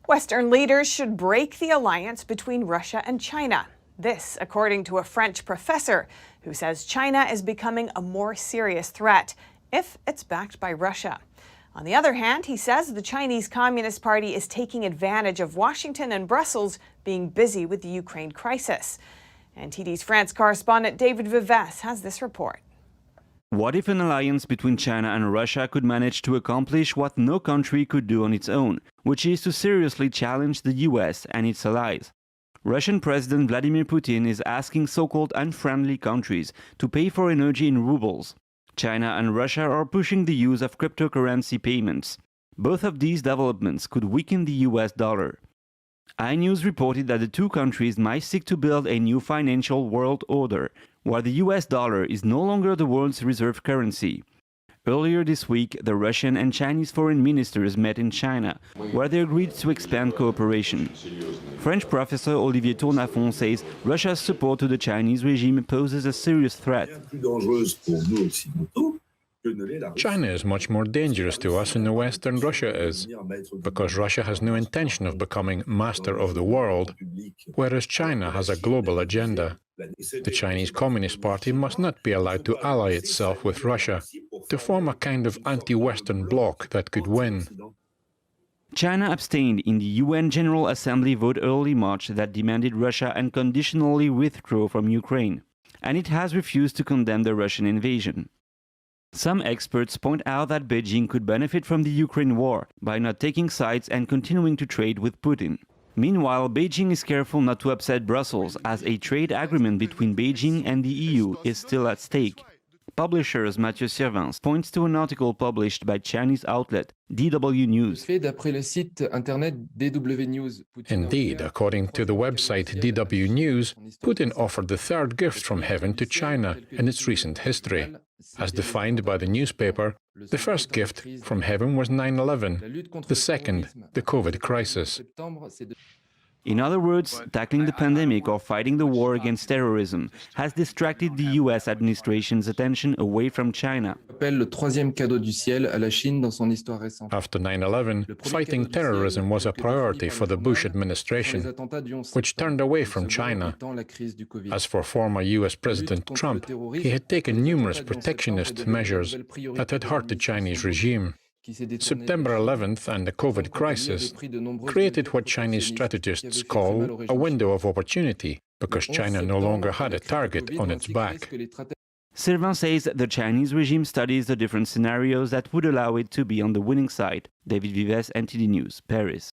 Western leaders should break the alliance between Russia and China. This, according to a French professor who says China is becoming a more serious threat if it's backed by Russia. On the other hand, he says the Chinese Communist Party is taking advantage of Washington and Brussels being busy with the Ukraine crisis. And TD's France correspondent David Vives has this report. What if an alliance between China and Russia could manage to accomplish what no country could do on its own, which is to seriously challenge the US and its allies? Russian President Vladimir Putin is asking so-called unfriendly countries to pay for energy in rubles. China and Russia are pushing the use of cryptocurrency payments. Both of these developments could weaken the US dollar. iNews reported that the two countries might seek to build a new financial world order, where the US dollar is no longer the world's reserve currency. Earlier this week, the Russian and Chinese foreign ministers met in China, where they agreed to expand cooperation. French professor Olivier Tournafon says Russia's support to the Chinese regime poses a serious threat. China is much more dangerous to us in the West than Russia is, because Russia has no intention of becoming master of the world, whereas China has a global agenda. The Chinese Communist Party must not be allowed to ally itself with Russia, to form a kind of anti-Western bloc that could win. China abstained in the UN General Assembly vote early March that demanded Russia unconditionally withdraw from Ukraine, and it has refused to condemn the Russian invasion. Some experts point out that Beijing could benefit from the Ukraine war by not taking sides and continuing to trade with Putin. Meanwhile, Beijing is careful not to upset Brussels, as a trade agreement between Beijing and the EU is still at stake. Publishers Mathieu Sirvins points to an article published by Chinese outlet DW News. Indeed, according to the website DW News, Putin offered the third gift from heaven to China in its recent history. As defined by the newspaper, the first gift from heaven was 9/11, the second, the COVID crisis. In other words, tackling the pandemic or fighting the war against terrorism has distracted the US administration's attention away from China. After 9/11, fighting terrorism was a priority for the Bush administration, which turned away from China. As for former US President Trump, he had taken numerous protectionist measures that had hurt the Chinese regime. September 11th and the COVID crisis created what Chinese strategists call a window of opportunity, because China no longer had a target on its back. Sylvain says the Chinese regime studies the different scenarios that would allow it to be on the winning side. David Vives, NTD News, Paris.